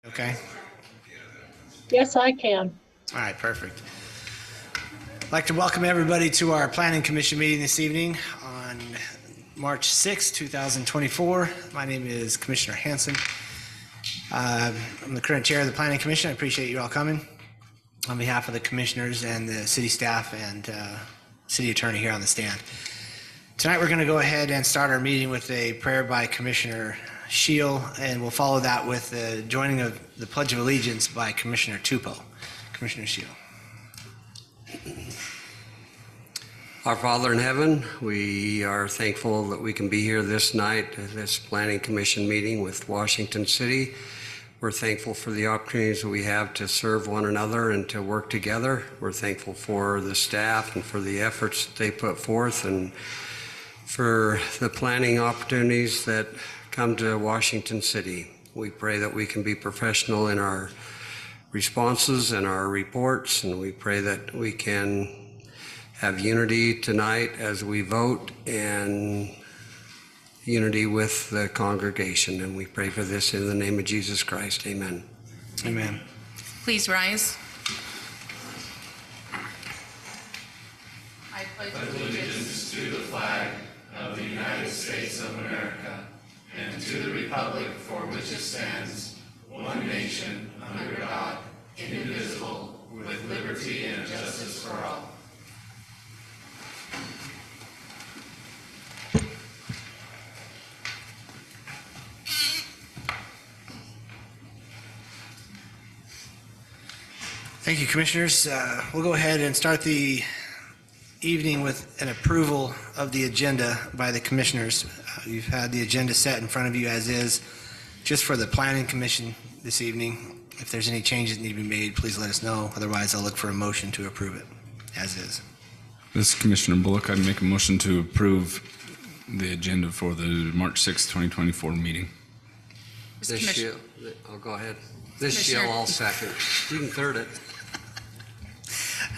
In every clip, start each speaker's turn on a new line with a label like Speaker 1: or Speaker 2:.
Speaker 1: Okay.
Speaker 2: Yes, I can.
Speaker 1: All right, perfect. I'd like to welcome everybody to our Planning Commission meeting this evening on March 6, 2024. My name is Commissioner Hanson. I'm the current chair of the Planning Commission. I appreciate you all coming. On behalf of the commissioners and the city staff and city attorney here on the stand. Tonight we're going to go ahead and start our meeting with a prayer by Commissioner Shield, and we'll follow that with the joining of the Pledge of Allegiance by Commissioner Tupou. Commissioner Shield.
Speaker 3: Our Father in heaven, we are thankful that we can be here this night at this Planning Commission meeting with Washington City. We're thankful for the opportunities that we have to serve one another and to work together. We're thankful for the staff and for the efforts that they put forth and for the planning opportunities that come to Washington City. We pray that we can be professional in our responses and our reports, and we pray that we can have unity tonight as we vote and unity with the congregation. And we pray for this in the name of Jesus Christ. Amen.
Speaker 1: Amen.
Speaker 4: Please rise. I pledge
Speaker 5: allegiance to the flag of the United States of America and to the republic for which it stands, one nation, under God, indivisible, with liberty and justice for all.
Speaker 1: Thank you, Commissioners. We'll go ahead and start the evening with an approval of the agenda by the Commissioners. You've had the agenda set in front of you as is, just for the Planning Commission this evening. If there's any changes that need to be made, please let us know. Otherwise, I'll look for a motion to approve it as is.
Speaker 6: This is Commissioner Bullock. I'd make a motion to approve the agenda for the March 6, 2024 meeting.
Speaker 3: This year, I'll go ahead. This year, I'll second. You can third it.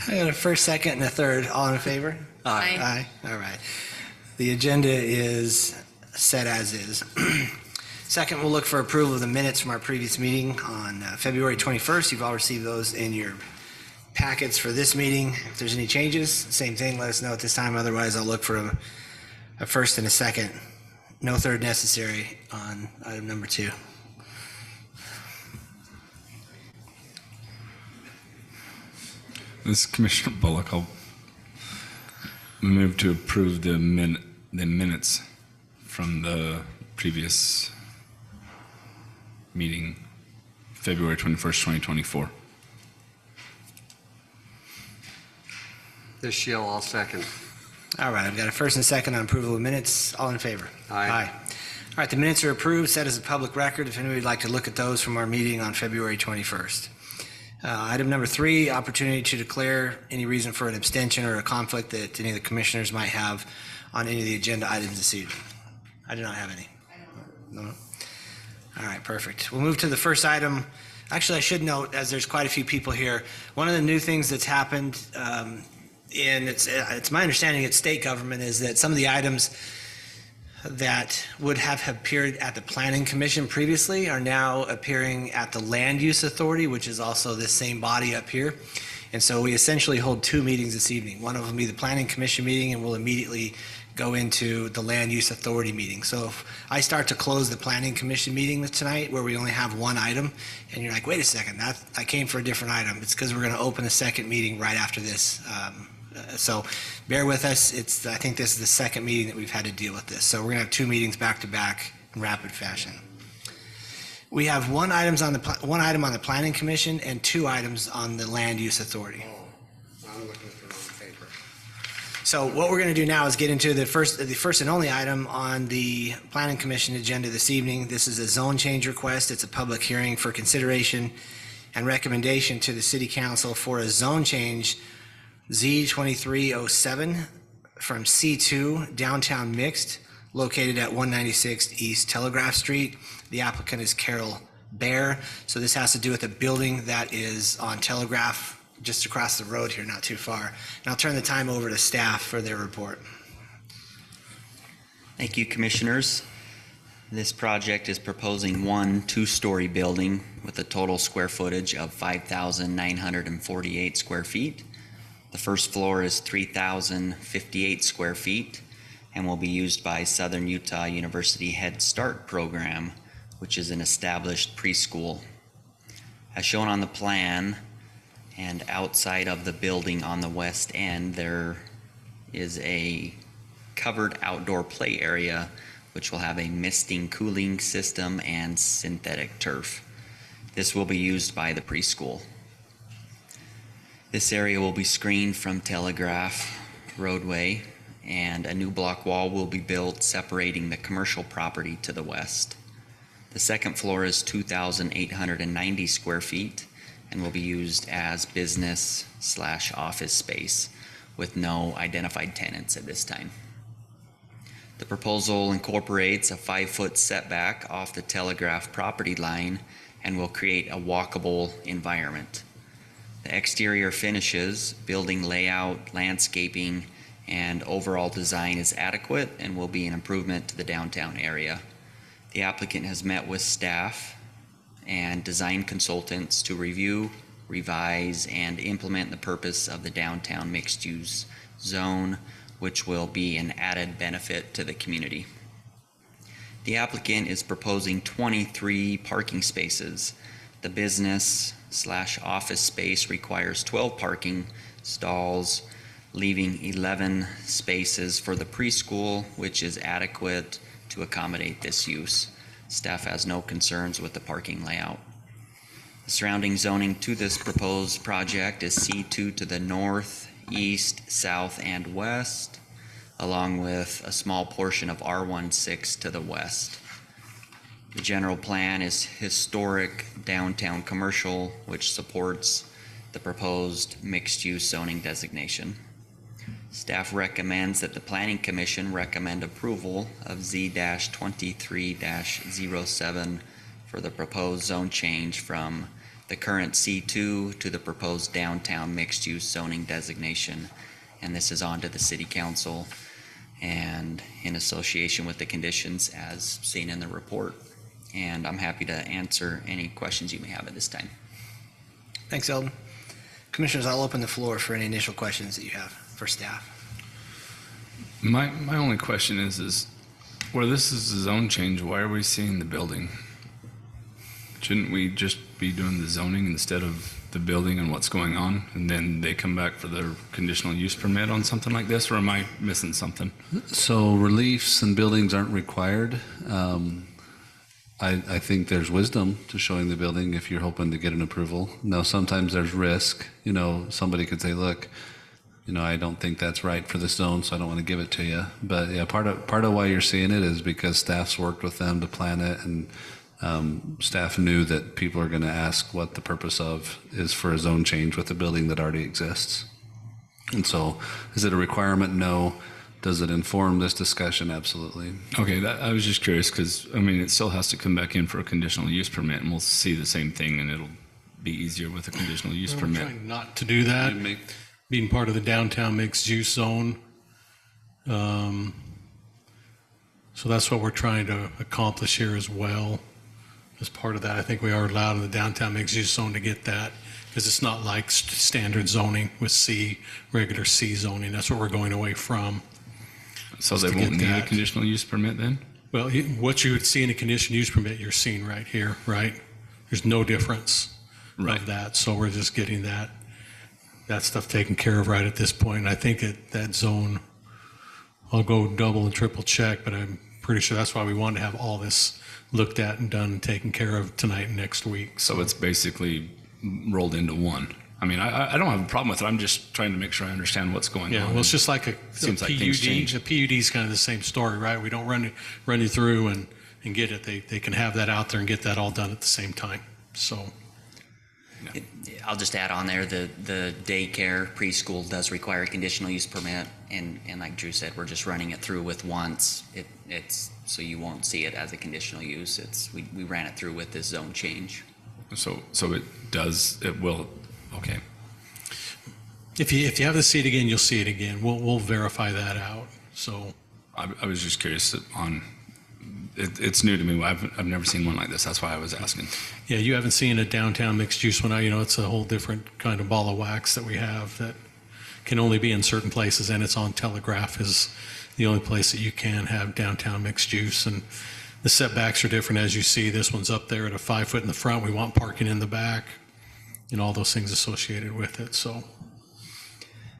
Speaker 1: I got a first, second, and a third. All in favor?
Speaker 4: Aye.
Speaker 1: Aye. All right. The agenda is set as is. Second, we'll look for approval of the minutes from our previous meeting on February 21st. You've all received those in your packets for this meeting. If there's any changes, same thing, let us know at this time. Otherwise, I'll look for a first and a second. No third necessary on item number 2.
Speaker 6: This is Commissioner Bullock. I'll move to approve the minutes from the previous meeting, February 21st, 2024.
Speaker 3: This year, I'll second.
Speaker 1: All right, I've got a first and second on approval of minutes. All in favor?
Speaker 3: Aye.
Speaker 1: All right, the minutes are approved, set as a public record. If anybody would like to look at those from our meeting on February 21st. Item number 3, opportunity to declare any reason for an abstention or a conflict that any of the commissioners might have on any of the agenda items this evening. I do not have any. No. All right, perfect. We'll move to the first item. Actually, I should note, as there's quite a few people here, one of the new things that's happened, and it's my understanding at state government, is that some of the items that would have appeared at the Planning Commission previously are now appearing at the Land Use Authority, which is also this same body up here. And so we essentially hold 2 meetings this evening. One of them will be the Planning Commission meeting, and we'll immediately go into the Land Use Authority meeting. So if I start to close the Planning Commission meeting tonight, where we only have 1 item, and you're like, wait a second, I came for a different item, it's because we're going to open a second meeting right after this. So bear with us. I think this is the second meeting that we've had to deal with this. So we're going to have 2 meetings back to back in rapid fashion. We have one item on the Planning Commission and 2 items on the Land Use Authority.
Speaker 3: I'm looking for the paper.
Speaker 1: So what we're going to do now is get into the first and only item on the Planning Commission agenda this evening. This is a zone change request. It's a public hearing for consideration and recommendation to the City Council for a zone change Z2307 from C2 downtown mixed, located at 196 East Telegraph Street. The applicant is Carol Bear. So this has to do with a building that is on Telegraph, just across the road here, not too far. And I'll turn the time over to staff for their report.
Speaker 7: Thank you, Commissioners. This project is proposing one two-story building with a total square footage of 5,948 square feet. The first floor is 3,058 square feet and will be used by Southern Utah University Head Start program, which is an established preschool. As shown on the plan, and outside of the building on the west end, there is a covered outdoor play area which will have a misting cooling system and synthetic turf. This will be used by the preschool. This area will be screened from Telegraph roadway, and a new block wall will be built separating the commercial property to the west. The second floor is 2,890 square feet and will be used as business/office space with no identified tenants at this time. The proposal incorporates a 5-foot setback off the Telegraph property line and will create a walkable environment. The exterior finishes, building layout, landscaping, and overall design is adequate and will be an improvement to the downtown area. The applicant has met with staff and design consultants to review, revise, and implement the purpose of the downtown mixed-use zone, which will be an added benefit to the community. The applicant is proposing 23 parking spaces. The business/office space requires 12 parking stalls, leaving 11 spaces for the preschool, which is adequate to accommodate this use. Staff has no concerns with the parking layout. The surrounding zoning to this proposed project is C2 to the north, east, south, and west, along with a small portion of R16 to the west. The general plan is historic downtown commercial, which supports the proposed mixed-use zoning designation. Staff recommends that the Planning Commission recommend approval of Z-23-07 for the proposed zone change from the current C2 to the proposed downtown mixed-use zoning designation. And this is on to the City Council and in association with the conditions as seen in the report. And I'm happy to answer any questions you may have at this time.
Speaker 1: Thanks, Eldon. Commissioners, I'll open the floor for any initial questions that you have for staff.
Speaker 6: My only question is where this is a zone change, why are we seeing the building? Shouldn't we just be doing the zoning instead of the building and what's going on, and then they come back for their conditional use permit on something like this, or am I missing something?
Speaker 8: So reliefs and buildings aren't required. I think there's wisdom to showing the building if you're hoping to get an approval. Now, sometimes there's risk. You know, somebody could say, look, you know, I don't think that's right for this zone, so I don't want to give it to you. But yeah, part of why you're seeing it is because staff's worked with them to plan it, and staff knew that people are going to ask what the purpose of is for a zone change with a building that already exists. And so, is it a requirement? No. Does it inform this discussion? Absolutely.
Speaker 6: Okay, I was just curious because, I mean, it still has to come back in for a conditional use permit, and we'll see the same thing, and it'll be easier with a conditional use
Speaker 9: We're
Speaker 6: permit.
Speaker 9: trying not to do that, being part of the downtown mixed-use zone. So that's what we're trying to accomplish here as well. As part of that, I think we are allowed in the downtown mixed-use zone to get that, because it's not like standard zoning with C, regular C zoning. That's what we're going away from.
Speaker 6: So
Speaker 9: Just
Speaker 6: they
Speaker 9: to
Speaker 6: won't
Speaker 9: get
Speaker 6: need a
Speaker 9: that.
Speaker 6: conditional use permit then?
Speaker 9: Well, what you would see in a conditional use permit, you're seeing right here, right? There's no difference
Speaker 6: Right.
Speaker 9: of that. So we're just getting that stuff taken care of right at this point. And I think that zone, I'll go double and triple check, but I'm pretty sure that's why we wanted to have all this looked at and done and taken care of tonight and next week.
Speaker 6: So it's basically rolled into one. I mean, I don't have a problem with it. I'm just trying to make sure I understand what's going
Speaker 9: Yeah,
Speaker 6: on.
Speaker 9: well, it's just like a
Speaker 6: Seems like things
Speaker 9: PUD.
Speaker 6: change.
Speaker 9: A PUD is kind of the same story, right? We don't run you through and get it. They can have that out there and get that all done at the same time. So,
Speaker 7: I'll just add on there, the daycare preschool does require a conditional use permit, and like Drew said, we're just running it through with once. It's so you won't see it as a conditional use. We ran it through with this zone change.
Speaker 6: So it will, okay.
Speaker 9: if you have to see it again, you'll see it again. We'll verify that out. So,
Speaker 6: I was just curious on it's new to me. I've never seen one like this. That's why I was asking.
Speaker 9: Yeah, you haven't seen a downtown mixed use one. It's a whole different kind of ball of wax that we have that can only be in certain places, and it's on Telegraph is the only place that you can have downtown mixed use. And the setbacks are different, as you see. This one's up there at a 5 foot in the front. We want parking in the back and all those things associated with it. So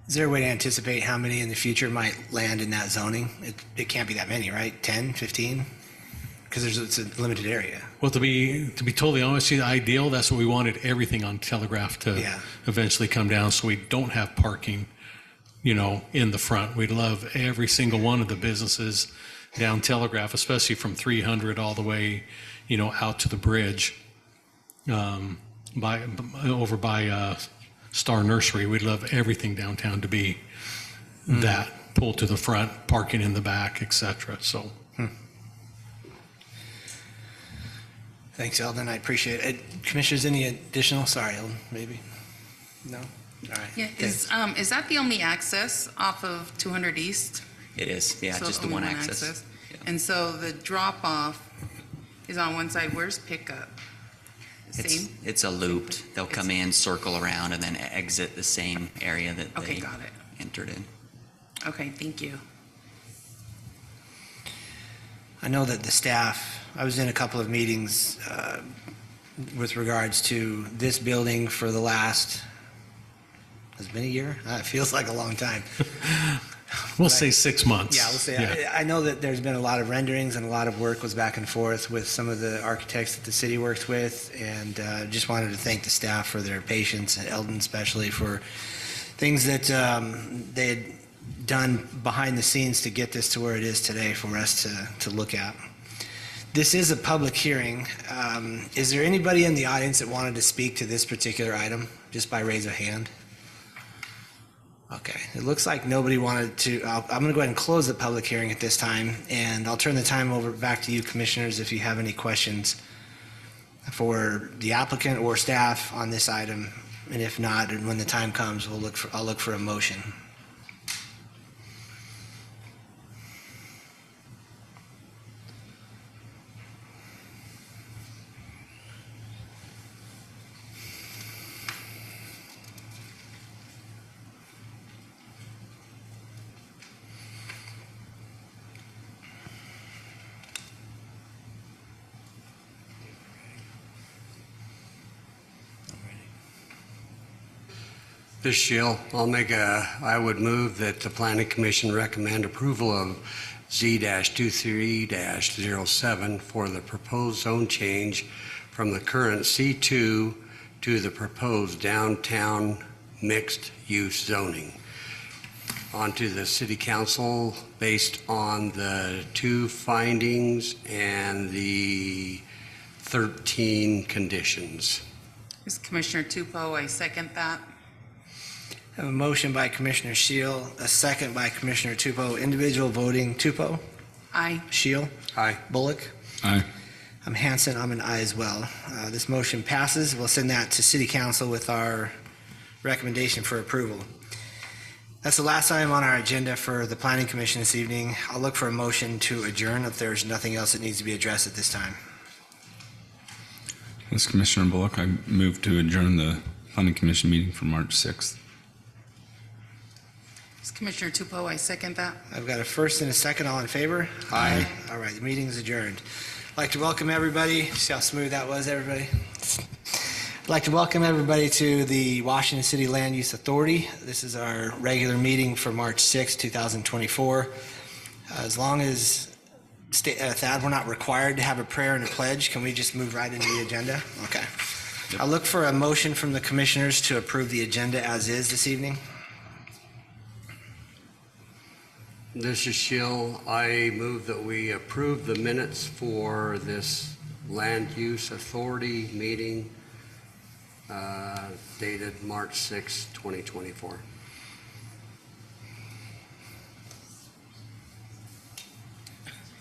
Speaker 1: Is there a way to anticipate how many in the future might land in that zoning? It can't be that many, right? 10, 15? Because it's a limited area.
Speaker 9: well, to be totally honest with you, ideal, that's what we wanted everything on Telegraph to
Speaker 1: Yeah.
Speaker 9: eventually come down, so we don't have parking, in the front. We'd love every single one of the businesses down Telegraph, especially from 300 all the way, out to the bridge, over by Star Nursery. We'd love everything downtown to be that, pulled to the front, parking in the back, et cetera. So.
Speaker 1: Thanks, Eldon. I appreciate it. Commissioners, any additional? Sorry, Eldon, maybe? No? All right.
Speaker 4: Yeah, is that the only access off of 200 East?
Speaker 7: It is, yeah,
Speaker 4: So
Speaker 7: just the
Speaker 4: only
Speaker 7: one access. Yeah.
Speaker 4: And so the drop off is on one side. Where's pickup? Same?
Speaker 7: It's a looped. They'll come in, circle around, and then exit the same area that
Speaker 4: Okay,
Speaker 7: they
Speaker 4: got it.
Speaker 7: entered in.
Speaker 4: Okay, thank you.
Speaker 1: I know that the staff, I was in a couple of meetings with regards to this building for the last, has it been a year? It feels like a long time.
Speaker 9: We'll say 6 months.
Speaker 1: Yeah, we'll say, I know that there's been a lot of renderings and a lot of work was back and forth with some of the architects that the city works with, and just wanted to thank the staff for their patience, and Eldon especially for things that they had done behind the scenes to get this to where it is today for us to look at. This is a public hearing. Is there anybody in the audience that wanted to speak to this particular item, just by raise of hand? Okay, it looks like nobody wanted to. I'm going to go ahead and close the public hearing at this time, and I'll turn the time over back to you, commissioners, if you have any questions for the applicant or staff on this item. And if not, and when the time comes, I'll look for a motion.
Speaker 3: This Shill, I would move that the Planning Commission recommend approval of Z-23-07 for the proposed zone change from the current C2 to the proposed downtown mixed-use zoning onto the City Council based on the 2 findings and the 13 conditions.
Speaker 4: This is Commissioner Tupou. I second that.
Speaker 1: I have a motion by Commissioner Shield, a second by Commissioner Tupou. Individual voting, Tupou,
Speaker 4: Aye.
Speaker 1: Shield,
Speaker 3: Aye.
Speaker 1: Bullock.
Speaker 6: Aye.
Speaker 1: I'm Hanson. I'm an aye as well. This motion passes. We'll send that to City Council with our recommendation for approval. That's the last item on our agenda for the Planning Commission this evening. I'll look for a motion to adjourn if there's nothing else that needs to be addressed at this time.
Speaker 6: This is Commissioner Bullock. I move to adjourn the Planning Commission meeting for March 6th.
Speaker 4: This is Commissioner Tupou. I second that.
Speaker 1: I've got a first and a second. All in favor?
Speaker 6: Aye.
Speaker 1: All right, the meeting is adjourned. I'd like to welcome everybody. See how smooth that was, everybody? I'd like to welcome everybody to the Washington City Land Use Authority. This is our regular meeting for March 6, 2024. As long as, Thad, we're not required to have a prayer and a pledge, can we just move right into the agenda? Okay. I'll look for a motion from the commissioners to approve the agenda as is this evening.
Speaker 3: This is Shill. I move that we approve the minutes for this Land Use Authority meeting dated March 6, 2024.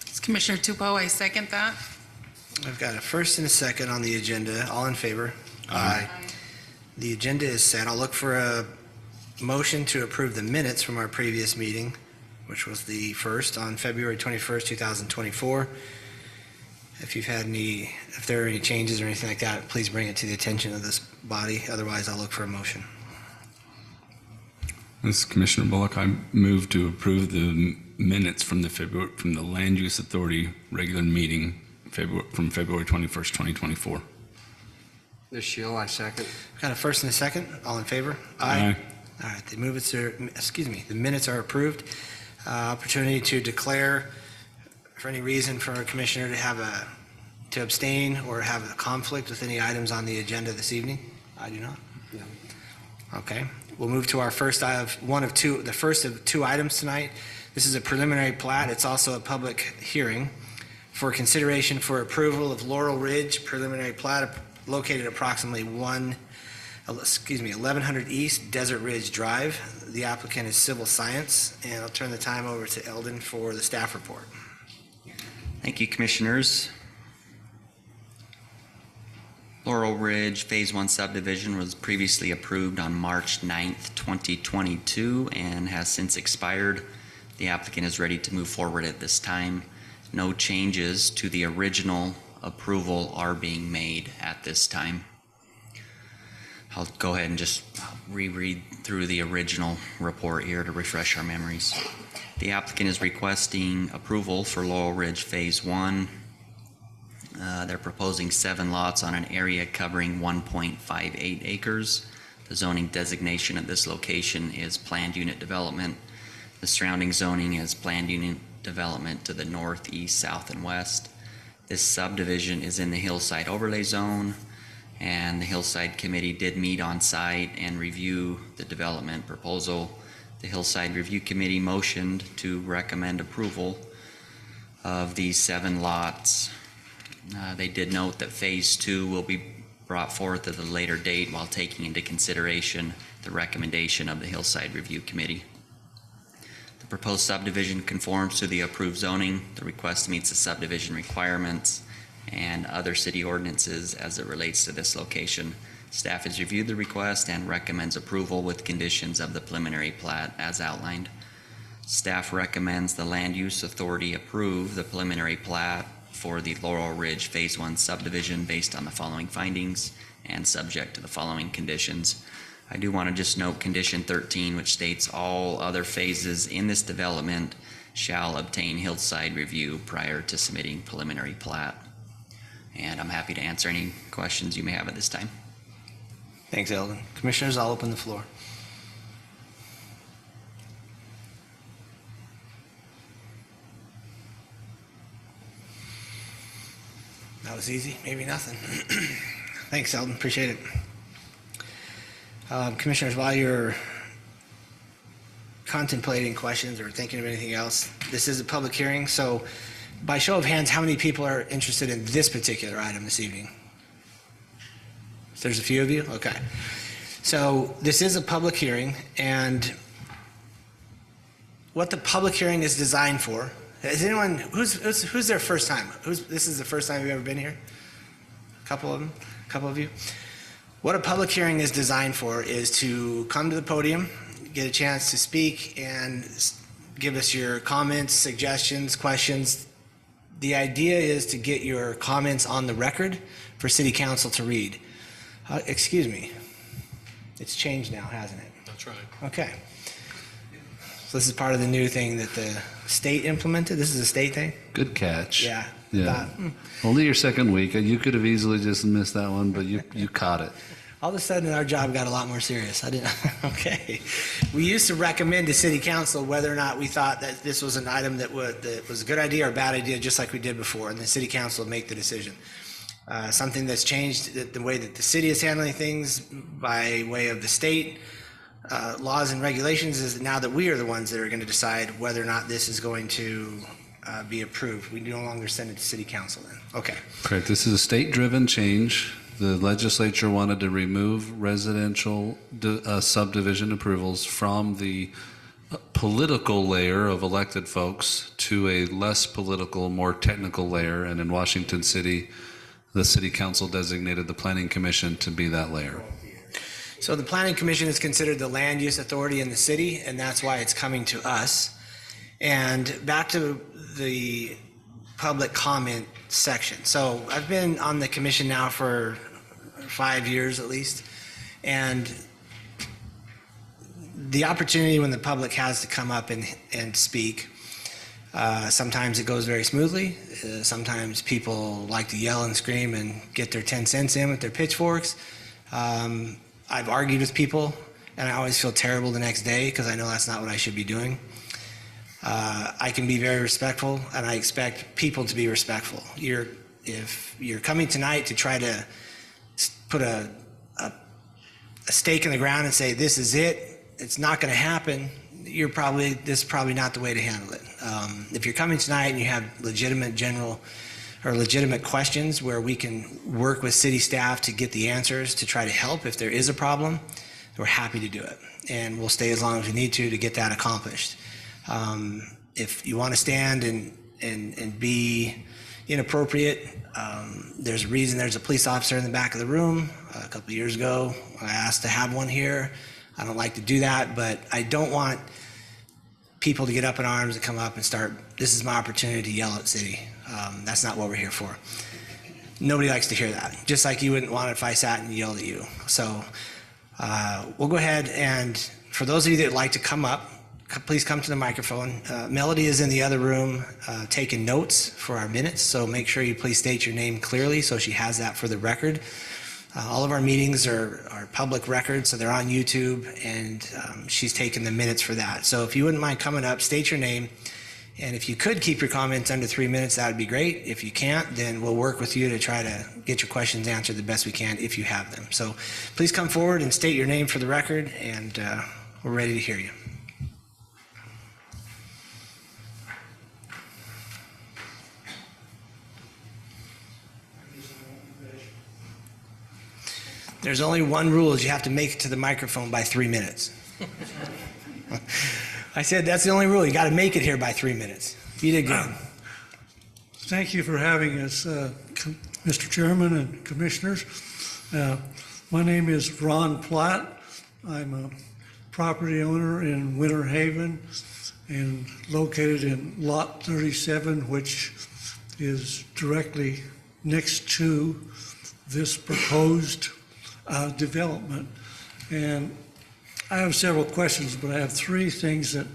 Speaker 4: It's Commissioner Tupou. I second that.
Speaker 1: I've got a first and a second on the agenda. All in favor? Aye. The agenda is set. I'll look for a motion to approve the minutes from our previous meeting, which was the first on February 21st, 2024. If there are any changes or anything like that, please bring it to the attention of this body. Otherwise, I'll look for a motion.
Speaker 6: This is Commissioner Bullock. I move to approve the minutes from the Land Use Authority regular meeting from February 21st, 2024.
Speaker 3: Ms. Shield, I second.
Speaker 1: Got a first and a second. All in favor?
Speaker 6: Aye.
Speaker 1: All right, the minutes are approved. Opportunity to declare for any reason for a commissioner to abstain or have a conflict with any items on the agenda this evening? I do not.
Speaker 3: No.
Speaker 1: Okay, we'll move to our first the first of two items tonight. This is a preliminary plat. It's also a public hearing for consideration for approval of Laurel Ridge preliminary plat located approximately 1100 East Desert Ridge Drive. The applicant is Civil Science, and I'll turn the time over to Eldon for the staff report.
Speaker 7: Thank you, Commissioners. Laurel Ridge Phase 1 subdivision was previously approved on March 9th, 2022, and has since expired. The applicant is ready to move forward at this time. No changes to the original approval are being made at this time. I'll go ahead and just reread through the original report here to refresh our memories. The applicant is requesting approval for Laurel Ridge Phase 1. They're proposing 7 lots on an area covering 1.58 acres. The zoning designation at this location is planned unit development. The surrounding zoning is planned unit development to the north, east, south, and west. This subdivision is in the Hillside Overlay Zone, and the Hillside Committee did meet on site and review the development proposal. The Hillside Review Committee motioned to recommend approval of these 7 lots. They did note that Phase 2 will be brought forth at a later date while taking into consideration the recommendation of the Hillside Review Committee. The proposed subdivision conforms to the approved zoning. The request meets the subdivision requirements and other city ordinances as it relates to this location. Staff has reviewed the request and recommends approval with conditions of the preliminary plat as outlined. Staff recommends the Land Use Authority approve the preliminary plat for the Laurel Ridge Phase 1 subdivision based on the following findings and subject to the following conditions. I do want to just note condition 13, which states all other phases in this development shall obtain Hillside review prior to submitting preliminary plat. And I'm happy to answer any questions you may have at this time.
Speaker 1: Thanks, Eldon. Commissioners, I'll open the floor. That was easy, maybe nothing. Thanks, Eldon, appreciate it. Commissioners, while you're contemplating questions or thinking of anything else, this is a public hearing, so by show of hands, how many people are interested in this particular item this evening? There's a few of you? Okay. So this is a public hearing, and what the public hearing is designed for, is anyone, who's their first time? This is the first time you've ever been here? A couple of them? A couple of you? What a public hearing is designed for is to come to the podium, get a chance to speak, and give us your comments, suggestions, questions. The idea is to get your comments on the record for City Council to read. Excuse me. It's changed now, hasn't it?
Speaker 9: That's right.
Speaker 1: Okay. So this is part of the new thing that the state implemented? This is a state thing?
Speaker 8: Good catch.
Speaker 1: Yeah.
Speaker 8: Yeah. Only your second week. You could have easily just missed that one, but you caught it.
Speaker 1: All of a sudden, our job got a lot more serious. I didn't. Okay. We used to recommend to City Council whether or not we thought that this was an item that was a good idea or a bad idea, just like we did before, and the City Council would make the decision. Something that's changed the way that the city is handling things by way of the state laws and regulations is now that we are the ones that are going to decide whether or not this is going to be approved. We no longer send it to City Council then. Okay.
Speaker 8: Correct. This is a state-driven change. The legislature wanted to remove residential subdivision approvals from the political layer of elected folks to a less political, more technical layer. And in Washington City, the City Council designated the Planning Commission to be that layer.
Speaker 1: So the Planning Commission is considered the land use authority in the city, and that's why it's coming to us. And back to the public comment section. So I've been on the commission now for 5 years at least, and the opportunity when the public has to come up and speak, sometimes it goes very smoothly. Sometimes people like to yell and scream and get their 10 cents in with their pitchforks. I've argued with people, and I always feel terrible the next day because I know that's not what I should be doing. I can be very respectful, and I expect people to be respectful. If you're coming tonight to try to put a stake in the ground and say, this is it, it's not going to happen, this is probably not the way to handle it. If you're coming tonight and you have legitimate questions where we can work with city staff to get the answers to try to help if there is a problem, we're happy to do it. And we'll stay as long as we need to get that accomplished. If you want to stand and be inappropriate, there's a reason there's a police officer in the back of the room. A couple of years ago, I asked to have one here. I don't like to do that, but I don't want people to get up in arms and come up and start, this is my opportunity to yell at city. That's not what we're here for. Nobody likes to hear that, just like you wouldn't want it if I sat and yelled at you. So we'll go ahead, and for those of you that would like to come up, please come to the microphone. Melody is in the other room taking notes for our minutes, so make sure you please state your name clearly so she has that for the record. All of our meetings are public records, so they're on YouTube, and she's taking the minutes for that. So if you wouldn't mind coming up, state your name, and if you could keep your comments under 3 minutes, that would be great. If you can't, then we'll work with you to try to get your questions answered the best we can if you have them. So please come forward and state your name for the record, and we're ready to hear you. There's only one rule, is you have to make it to the microphone by 3 minutes. I said that's the only rule. You got to make it here by 3 minutes. You did good.
Speaker 10: Thank you for having us, Mr. Chairman and Commissioners. My name is Ron Platt. I'm a property owner in Winter Haven and located in Lot 37, which is directly next to this proposed development. And I have several questions, but I have 3 things that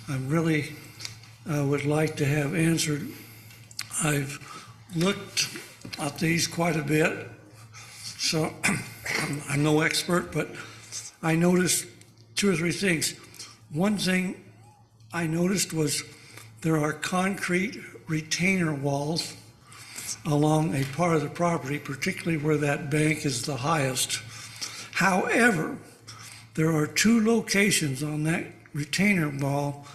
Speaker 10: I really would like to have answered. I've looked at these quite a bit, so I'm no expert, but I noticed 2 or 3 things. One thing I noticed was there are concrete retainer walls along a part of the property, particularly where that bank is the highest. However, there are 2 locations on that retainer wall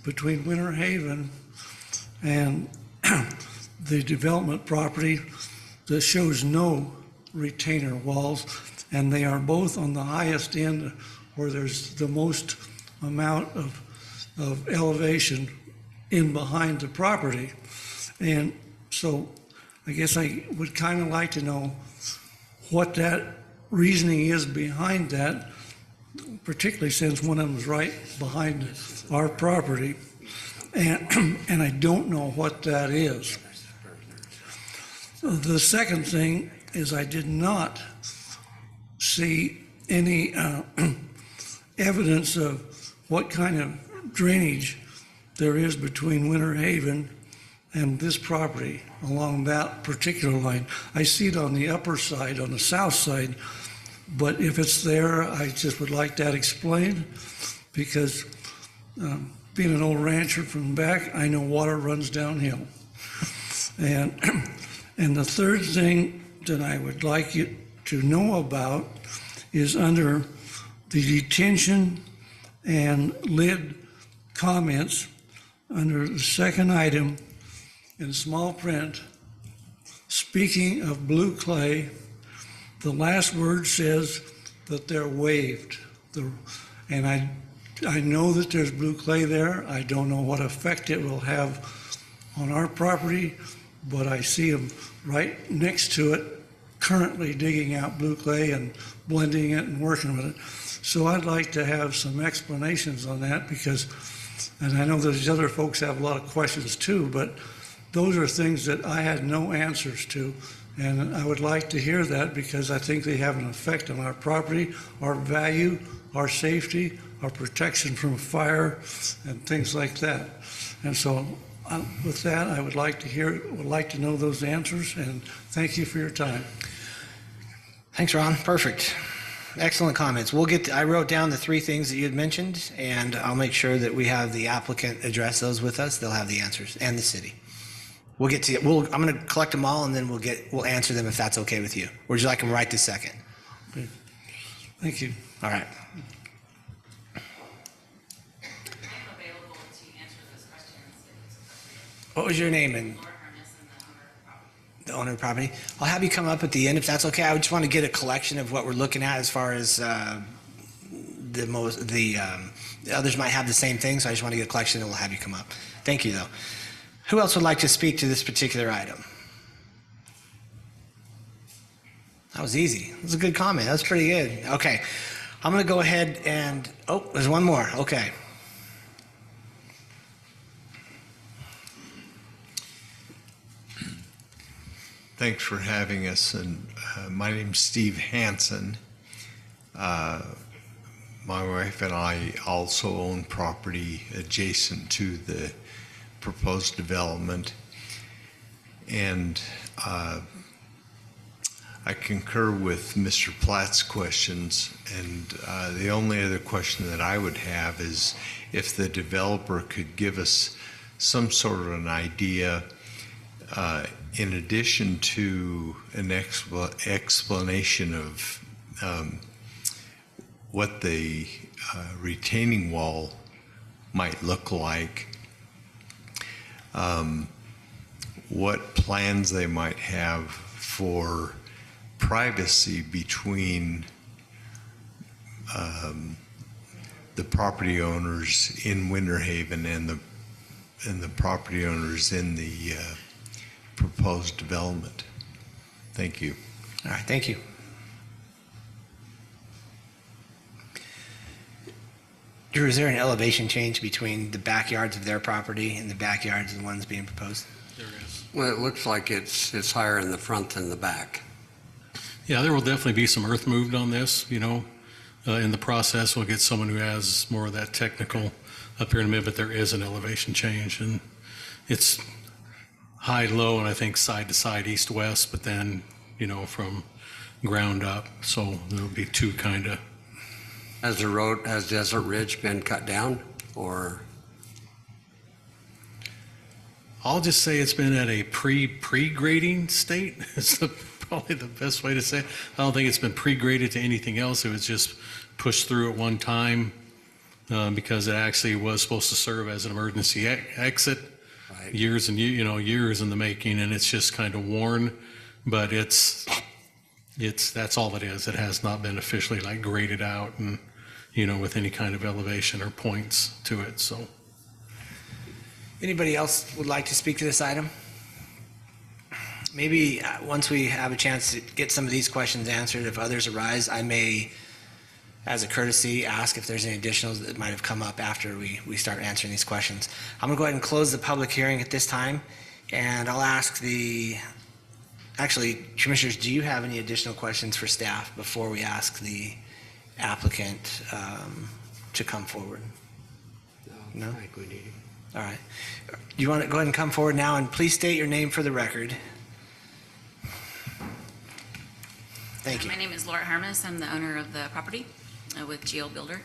Speaker 10: between Winter Haven and the development property that shows no retainer walls, and they are both on the highest end where there's the most amount of elevation in behind the property. And so I guess I would kind of like to know what that reasoning is behind that, particularly since one of them is right behind our property. And I don't know what that is. The second thing is I did not see any evidence of what kind of drainage there is between Winter Haven and this property along that particular line. I see it on the upper side, on the south side, but if it's there, I just would like that explained, because being an old rancher from back, I know water runs downhill. And the third thing that I would like you to know about is under the detention and lid comments, under the second item in small print, speaking of blue clay, the last word says that they're waived. And I know that there's blue clay there. I don't know what effect it will have on our property, but I see them right next to it, currently digging out blue clay and blending it and working with it. So I'd like to have some explanations on that, because, and I know those other folks have a lot of questions too, but those are things that I had no answers to. And I would like to hear that because I think they have an effect on our property, our value, our safety, our protection from fire, and things like that. And so with that, I would like to know those answers, and thank you for your time.
Speaker 1: Thanks, Ron. Perfect. Excellent comments. I wrote down the 3 things that you had mentioned, and I'll make sure that we have the applicant address those with us. They'll have the answers, and the city. We'll get to I'm going to collect them all, and then we'll answer them if that's okay with you. Or would you like them right this second?
Speaker 10: Okay. Thank you.
Speaker 1: All right.
Speaker 11: Available to answer those questions if it's appropriate.
Speaker 1: What was your name and
Speaker 11: Laura Harness and the owner of the property.
Speaker 1: the owner of the property? I'll have you come up at the end if that's okay. I just want to get a collection of what we're looking at as far as the others might have the same thing, so I just want to get a collection and we'll have you come up. Thank you, though. Who else would like to speak to this particular item? That was easy. That was a good comment. That was pretty good. Okay. I'm going to go ahead and, oh, there's one more. Okay.
Speaker 12: Thanks for having us. And my name's Steve Hansen. My wife and I also own property adjacent to the proposed development. And I concur with Mr. Platt's questions. And the only other question that I would have is if the developer could give us some sort of an idea in addition to an explanation of what the retaining wall might look like, what plans they might have for privacy between the property owners in Winter Haven and the property owners in the proposed development. Thank you.
Speaker 1: All right. Thank you. Drew, is there an elevation change between the backyards of their property and the backyards of the ones being proposed?
Speaker 9: There is.
Speaker 3: Well, it looks like it's higher in the front than the back.
Speaker 9: Yeah, there will definitely be some earth moved on this, in the process. We'll get someone who has more of that technical up here in a minute, but there is an elevation change, and it's high, low, and I think side to side, east, west, but then, from ground up. So there'll be 2 kind of.
Speaker 3: Has Desert Ridge been cut down, or?
Speaker 9: I'll just say it's been at a pre-grading state. It's probably the best way to say it. I don't think it's been pre-graded to anything else. It was just pushed through at one time because it actually was supposed to serve as an emergency exit.
Speaker 3: Right.
Speaker 9: Years and years in the making, and it's just kind of worn. But that's all it is. It has not been officially like graded out and with any kind of elevation or points to it. So.
Speaker 1: Anybody else would like to speak to this item? Maybe once we have a chance to get some of these questions answered, if others arise, I may, as a courtesy, ask if there's any additionals that might have come up after we start answering these questions. I'm going to go ahead and close the public hearing at this time, and I'll ask actually, Commissioners, do you have any additional questions for staff before we ask the applicant to come forward? No?
Speaker 3: I think we need it.
Speaker 1: All right. You want to go ahead and come forward now, and please state your name for the record. Thank you.
Speaker 11: My name is Laura Harness. I'm the owner of the property with GL Builder.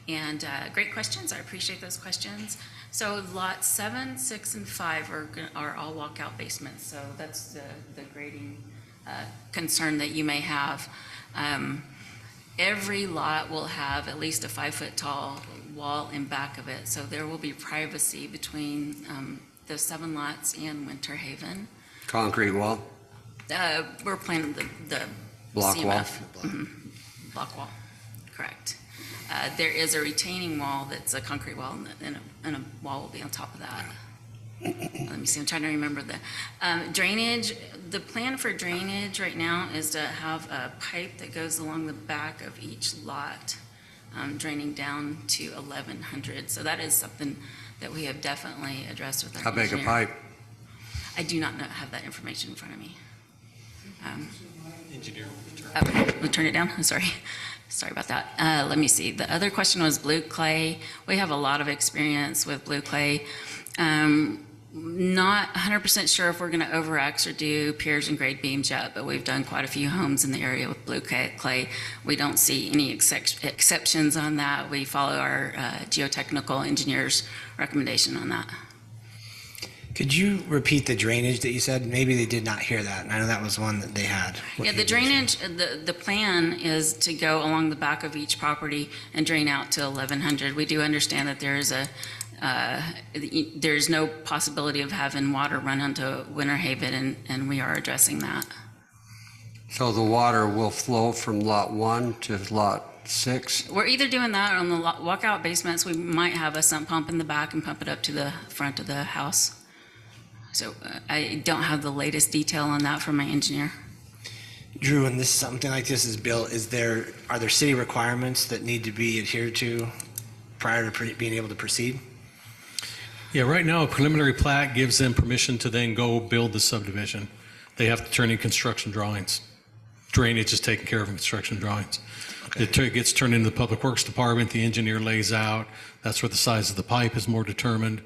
Speaker 11: And great questions. I appreciate those questions. So lots 7, 6, and 5 are all walkout basements. So that's the grading concern that you may have. Every lot will have at least a 5-foot tall wall in back of it. So there will be privacy between those 7 lots and Winter Haven.
Speaker 3: Concrete wall?
Speaker 11: We're planning the
Speaker 3: Block
Speaker 11: CMF.
Speaker 3: wall?
Speaker 11: Block wall, correct. There is a retaining wall that's a concrete wall, and a wall will be on top of that. Let me see, I'm trying to remember the drainage. The plan for drainage right now is to have a pipe that goes along the back of each lot, draining down to 1100. So that is something that we have definitely addressed with our
Speaker 3: How big a
Speaker 11: engineer.
Speaker 3: pipe?
Speaker 11: I do not have that information in front of me.
Speaker 9: Engineer.
Speaker 11: Okay, we'll turn it down. I'm sorry. Sorry about that. Let me see. The other question was blue clay. We have a lot of experience with blue clay. Not 100% sure if we're going to over-X or do piers and grade beams yet, but we've done quite a few homes in the area with blue clay. We don't see any exceptions on that. We follow our geotechnical engineer's recommendation on that.
Speaker 1: Could you repeat the drainage that you said? Maybe they did not hear that. And I know that was one that they had.
Speaker 11: Yeah, the drainage, the plan is to go along the back of each property and drain out to 1100. We do understand that there is there's no possibility of having water run onto Winter Haven, and we are addressing that.
Speaker 3: So the water will flow from lot 1 to lot 6?
Speaker 11: We're either doing that or on the walkout basements, we might have a sump pump in the back and pump it up to the front of the house. So I don't have the latest detail on that from my engineer.
Speaker 1: Drew, when something like this is built, are there city requirements that need to be adhered to prior to being able to proceed?
Speaker 9: Yeah, right now, a preliminary plat gives them permission to then go build the subdivision. They have to turn in construction drawings. Drainage is taken care of in construction drawings.
Speaker 1: Okay.
Speaker 9: It gets turned into the Public Works Department, the engineer lays out, that's where the size of the pipe is more determined.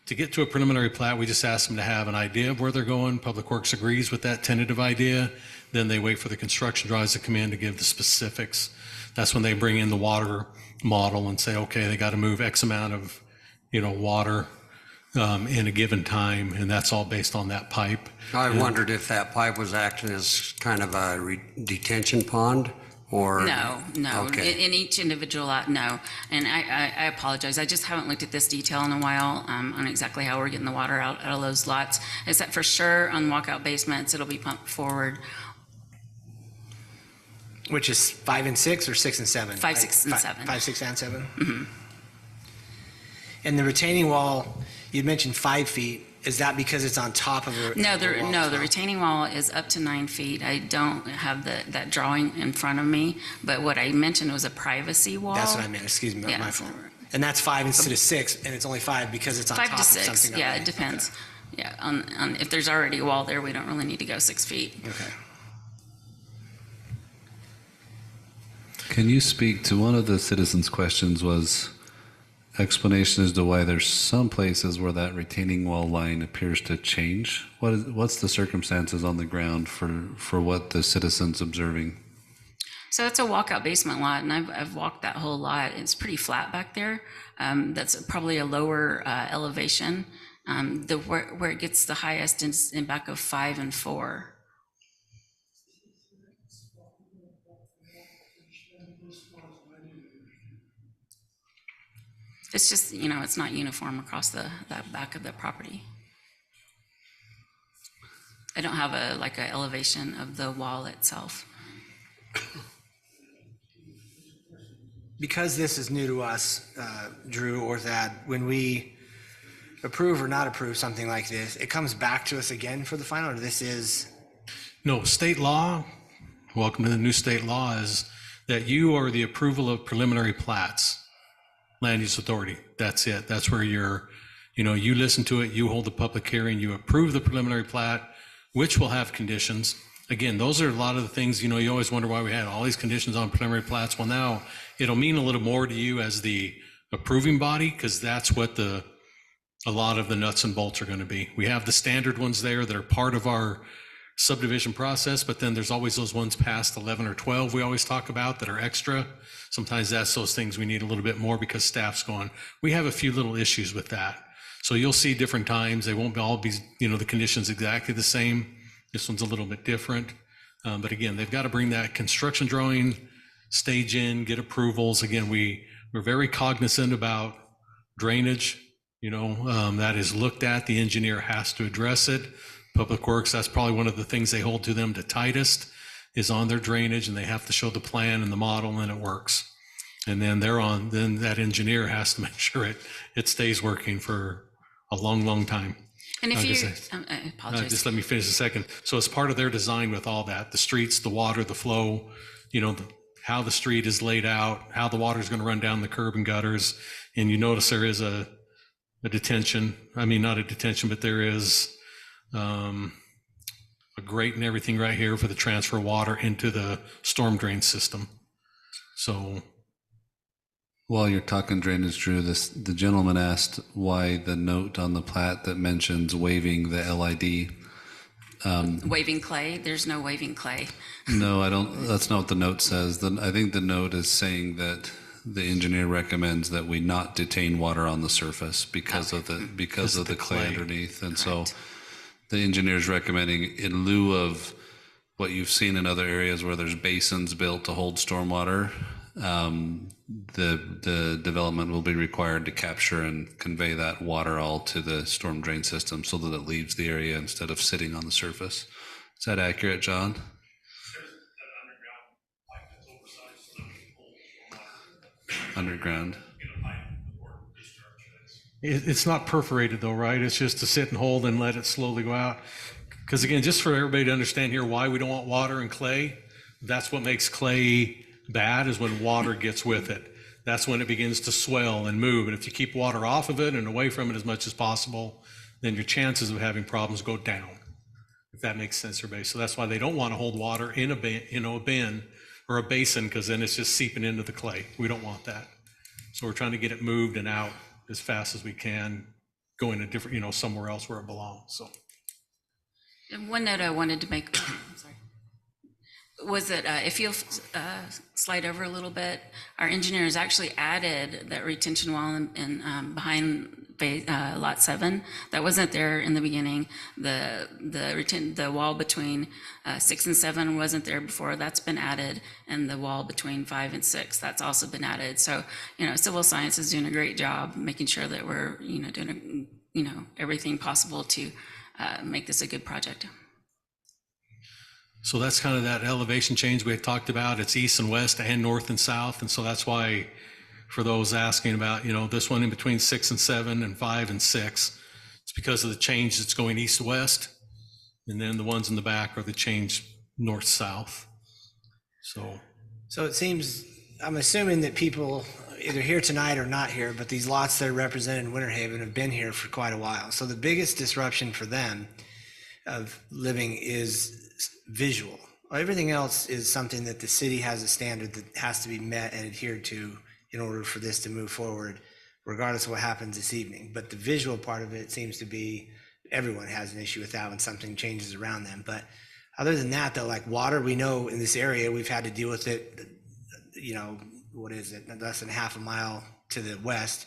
Speaker 9: To get to a preliminary plat, we just ask them to have an idea of where they're going. Public Works agrees with that tentative idea. Then they wait for the construction drawings to come in to give the specifics. That's when they bring in the water model and say, okay, they got to move X amount of, water in a given time, and that's all based on that pipe.
Speaker 3: I wondered if that pipe was acting as kind of a detention pond, or?
Speaker 11: No.
Speaker 3: Okay.
Speaker 11: In each individual lot, no. And I apologize. I just haven't looked at this detail in a while on exactly how we're getting the water out of those lots. Except for sure on walkout basements, it'll be pumped forward.
Speaker 1: Which is 5 and 6 or 6 and 7?
Speaker 11: 5, 6, and 7.
Speaker 1: 5, 6, and 7?
Speaker 11: Mm-hmm.
Speaker 1: And the retaining wall, you mentioned 5 feet. Is that because it's on top of a
Speaker 11: No,
Speaker 1: wall?
Speaker 11: the retaining wall is up to 9 feet. I don't have that drawing in front of me, but what I mentioned was a privacy wall.
Speaker 1: That's what I meant. Excuse me,
Speaker 11: Yeah,
Speaker 1: my fault. And that's 5 instead of 6, and it's only 5 because it's on
Speaker 11: 5
Speaker 1: top
Speaker 11: to
Speaker 1: of
Speaker 11: 6.
Speaker 1: something.
Speaker 11: Yeah,
Speaker 1: already.
Speaker 11: it depends. Yeah, on if there's already a wall there, we don't really need to go 6 feet.
Speaker 1: Okay.
Speaker 8: Can you speak to one of the citizens' questions was explanation as to why there's some places where that retaining wall line appears to change? What's the circumstances on the ground for what the citizen's observing?
Speaker 11: So it's a walkout basement lot, and I've walked that whole lot. It's pretty flat back there. That's probably a lower elevation. Where it gets the highest is in back of 5 and 4. It's just, it's not uniform across that back of the property. I don't have a elevation of the wall itself.
Speaker 1: Because this is new to us, Drew or Thad, when we approve or not approve something like this, it comes back to us again for the final, or this is?
Speaker 9: No, state law, welcome to the new state law, is that you are the approval of preliminary plats. Land use authority, that's it. That's where you listen to it, you hold the public hearing, you approve the preliminary plat, which will have conditions. Again, those are a lot of the things, you always wonder why we had all these conditions on preliminary plats. Well, now it'll mean a little more to you as the approving body, because that's what a lot of the nuts and bolts are going to be. We have the standard ones there that are part of our subdivision process, but then there's always those ones past 11 or 12 we always talk about that are extra. Sometimes that's those things we need a little bit more because staff's going. We have a few little issues with that. So you'll see different times. They won't all be, the conditions exactly the same. This one's a little bit different. But again, they've got to bring that construction drawing, stage in, get approvals. Again, we're very cognizant about drainage. That is looked at. The engineer has to address it. Public Works, that's probably one of the things they hold to them the tightest, is on their drainage, and they have to show the plan and the model, and it works. And then then that engineer has to make sure it stays working for a long, long time.
Speaker 11: And if I apologize.
Speaker 9: Just let me finish a second. So as part of their design with all that, the streets, the water, the flow, how the street is laid out, how the water is going to run down the curb and gutters. And you notice there is a detention. I mean, not a detention, but there is a grate and everything right here for the transfer of water into the storm drain system. So
Speaker 8: While you're talking drainage, Drew, the gentleman asked why the note on the plat that mentions waiving the LID.
Speaker 11: Waving clay, there's no waving clay.
Speaker 8: No, I don't. That's not what the note says. I think the note is saying that the engineer recommends that we not detain water on the surface because of the clay underneath, and so the engineer is recommending, in lieu of what you've seen in other areas where there's basins built to hold stormwater, the development will be required to capture and convey that water all to the storm drain system so that it leaves the area instead of sitting on the surface. Is that accurate, John? Underground.
Speaker 9: it's not perforated though, right? It's just to sit and hold and let it slowly go out. Because again, just for everybody to understand here why we don't want water and clay, that's what makes clay bad, is when water gets with it. That's when it begins to swell and move. And if you keep water off of it and away from it as much as possible, then your chances of having problems go down, if that makes sense to everybody. So that's why they don't want to hold water in a bin or a basin, because then it's just seeping into the clay. We don't want that. So we're trying to get it moved and out as fast as we can, going to different, somewhere else where it belongs. So.
Speaker 11: And one note I wanted to make, I'm sorry, was that if you'll slide over a little bit, our engineers actually added that retention wall in behind lot 7. That wasn't there in the beginning. The wall between 6 and 7 wasn't there before. That's been added, and the wall between 5 and 6, that's also been added. So Civil Science is doing a great job making sure that we're doing everything possible to make this a good project.
Speaker 9: So that's kind of that elevation change we had talked about. It's east and west and north and south. And so that's why, for those asking about, this one in between 6 and 7 and 5 and 6, it's because of the change that's going east to west. And then the ones in the back are the change north south. So
Speaker 1: it seems, I'm assuming that people either here tonight or not here, but these lots that are represented in Winter Haven have been here for quite a while. So the biggest disruption for them of living is visual. Everything else is something that the city has a standard that has to be met and adhered to in order for this to move forward, regardless of what happens this evening. But the visual part of it seems to be, everyone has an issue with that when something changes around them. But other than that, though, like water, we know in this area, we've had to deal with it, what is it, less than half a mile to the west.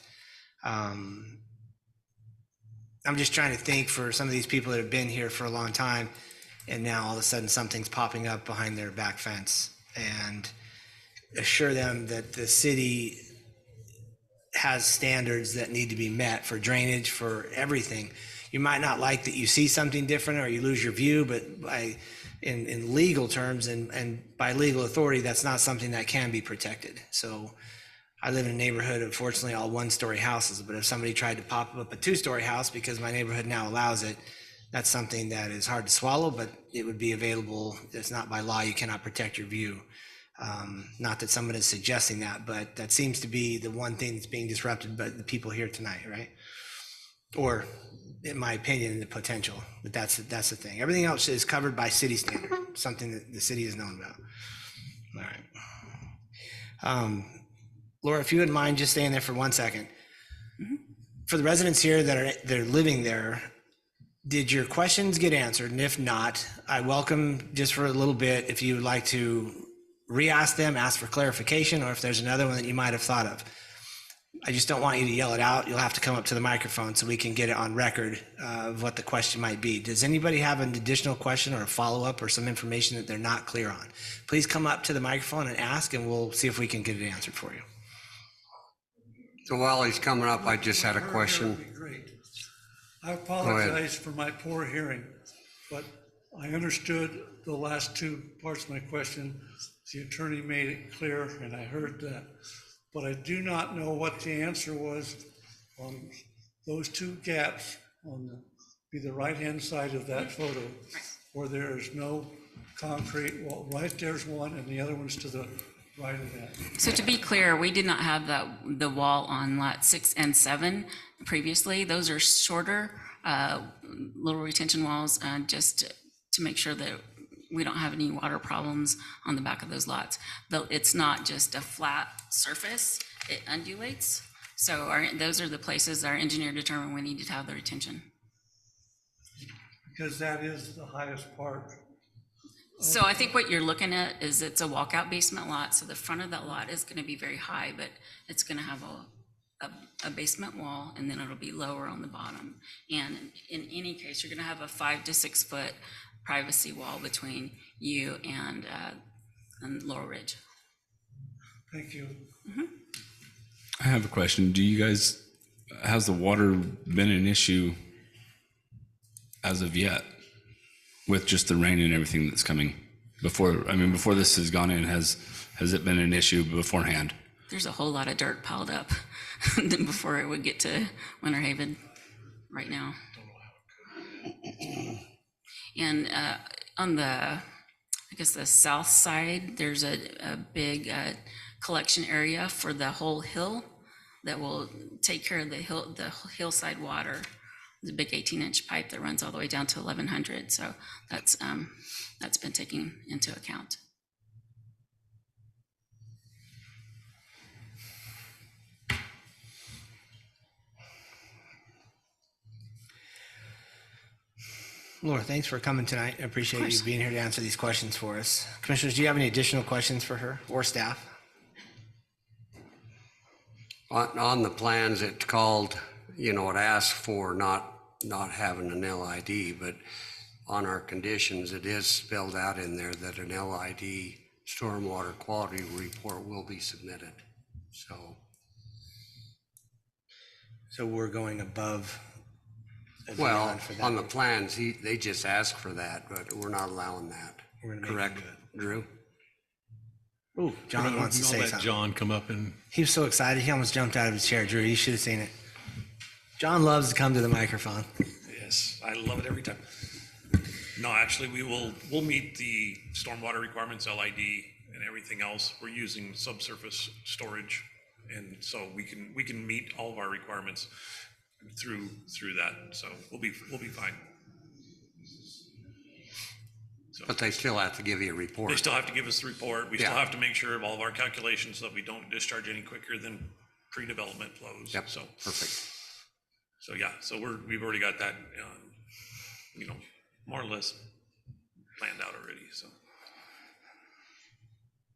Speaker 1: I'm just trying to think for some of these people that have been here for a long time, and now all of a sudden something's popping up behind their back fence, and assure them that the city has standards that need to be met for drainage, for everything. You might not like that you see something different or you lose your view, but in legal terms and by legal authority, that's not something that can be protected. So I live in a neighborhood of, fortunately, all one-story houses, but if somebody tried to pop up a 2-story house because my neighborhood now allows it, that's something that is hard to swallow, but it would be available. It's not by law, you cannot protect your view. Not that someone is suggesting that, but that seems to be the one thing that's being disrupted by the people here tonight, right? Or, in my opinion, the potential, but that's the thing. Everything else is covered by city standard, something that the city is known about. All right. Laura, if you wouldn't mind just staying there for 1 second. For the residents here that are living there, did your questions get answered? And if not, I welcome, just for a little bit, if you would like to re-ask them, ask for clarification, or if there's another one that you might have thought of. I just don't want you to yell it out. You'll have to come up to the microphone so we can get it on record of what the question might be. Does anybody have an additional question or a follow-up or some information that they're not clear on? Please come up to the microphone and ask, and we'll see if we can get it answered for you.
Speaker 3: So while he's coming up, I just had a question.
Speaker 10: That would be great. I apologize for my poor hearing, but I understood the last 2 parts of my question. The attorney made it clear, and I heard that. But I do not know what the answer was on those 2 gaps on the right-hand side of that photo, where there is no concrete. Well, right there's one, and the other one's to the right of that.
Speaker 11: So to be clear, we did not have the wall on lot 6 and 7 previously. Those are shorter little retention walls, just to make sure that we don't have any water problems on the back of those lots. Though it's not just a flat surface, it undulates. So those are the places our engineer determined we needed to have the retention.
Speaker 10: Because that is the highest part.
Speaker 11: So I think what you're looking at is it's a walkout basement lot, so the front of that lot is gonna be very high, but it's gonna have a basement wall, and then it'll be lower on the bottom. And in any case, you're gonna have a 5 to 6 foot privacy wall between you and Laurel Ridge.
Speaker 10: Thank you.
Speaker 6: I have a question. Has the water been an issue as of yet with just the rain and everything that's coming before this has gone in? Has it been an issue beforehand?
Speaker 11: There's a whole lot of dirt piled up before it would get to Winter Haven right now. And on the south side, there's a big collection area for the whole hill that will take care of the hillside water. There's a big 18-inch pipe that runs all the way down to 1100. So that's been taken into account.
Speaker 1: Laura, thanks for coming tonight. I appreciate you being here to answer these questions for us. Commissioners, do you have any additional questions for her or staff?
Speaker 3: On the plans, it's called, it asks for not having an LID, but on our conditions, it is spelled out in there that an LID stormwater quality report will be submitted.
Speaker 1: So we're going above.
Speaker 3: Well, on the plans, they just ask for that, but we're not allowing that. Correct, Drew?
Speaker 1: Ooh, John wants to say
Speaker 9: I'll let
Speaker 1: something.
Speaker 9: John come up and.
Speaker 1: He was so excited, he almost jumped out of his chair. Drew, you should have seen it. John loves to come to the microphone.
Speaker 13: Yes, I love it every time. No, actually, we'll meet the stormwater requirements, LID, and everything else. We're using subsurface storage, and so we can meet all of our requirements through that. So we'll be fine. So
Speaker 3: But they still have to give you a report.
Speaker 13: they still have to give us the report. We still
Speaker 3: Yeah.
Speaker 13: have to make sure of all of our calculations so that we don't discharge any quicker than pre-development flows.
Speaker 3: Yep,
Speaker 13: So
Speaker 3: perfect.
Speaker 13: So yeah, so we've already got that, more or less planned out already, so.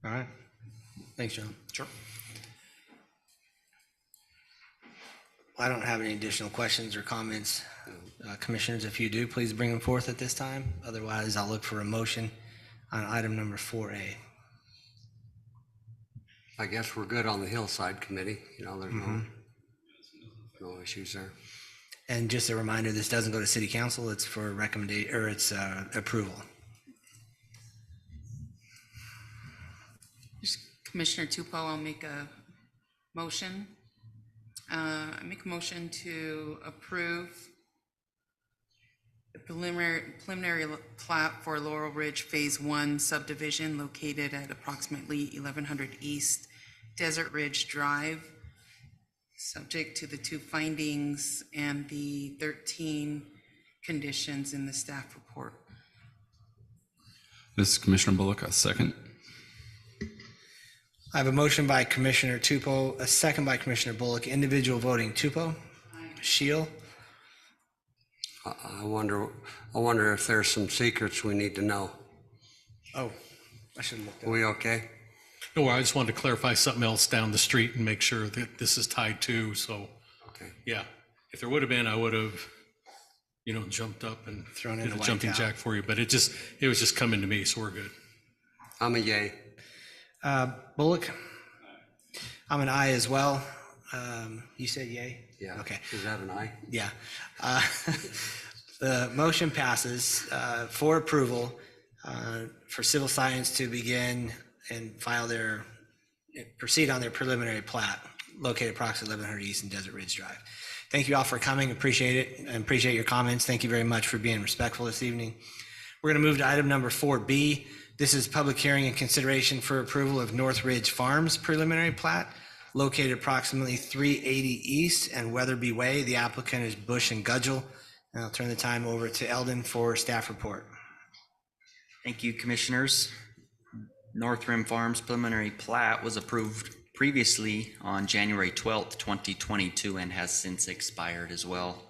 Speaker 1: All right. Thanks, John.
Speaker 13: Sure.
Speaker 1: I don't have any additional questions or comments. Commissioners, if you do, please bring them forth at this time. Otherwise, I'll look for a motion on item number 4A.
Speaker 3: I guess we're good on the hillside committee. There's no issues there.
Speaker 1: And just a reminder, this doesn't go to city council. It's for recommendation, or it's approval.
Speaker 4: Commissioner Tupou, I'll make a motion. I make a motion to approve the preliminary plat for Laurel Ridge Phase 1 subdivision located at approximately 1100 East Desert Ridge Drive, subject to the 2 findings and the 13 conditions in the staff report.
Speaker 6: This is Commissioner Bullock, a second.
Speaker 1: I have a motion by Commissioner Tupou, a second by Commissioner Bullock. Individual voting: Tupou, Shield.
Speaker 3: I wonder if there's some secrets we need to know.
Speaker 1: Oh, I should have looked.
Speaker 3: Are we okay?
Speaker 9: No, I just wanted to clarify something else down the street and make sure that this is tied to, so.
Speaker 3: Okay.
Speaker 9: Yeah, if there would have been, I would have, jumped up and
Speaker 1: Thrown in
Speaker 9: did
Speaker 1: the
Speaker 9: a
Speaker 1: white
Speaker 9: jumping
Speaker 1: towel.
Speaker 9: jack for you, but it was just coming to me, so we're good.
Speaker 3: I'm a yay.
Speaker 1: Bullock. I'm an aye as well. You said yay?
Speaker 3: Yeah.
Speaker 1: Okay.
Speaker 3: Is that an aye?
Speaker 1: Yeah. The motion passes for approval for Civil Science to begin and proceed on their preliminary plat located approximately 1100 East and Desert Ridge Drive. Thank you all for coming. Appreciate it and appreciate your comments. Thank you very much for being respectful this evening. We're going to move to item number 4B. This is public hearing and consideration for approval of North Ridge Farms preliminary plat located approximately 380 East and Weatherby Way. The applicant is Bush and Gudgel And I'll turn the time over to Eldon for staff report.
Speaker 7: Thank you, Commissioners. North Rim Farms preliminary plat was approved previously on January 12th, 2022, and has since expired as well.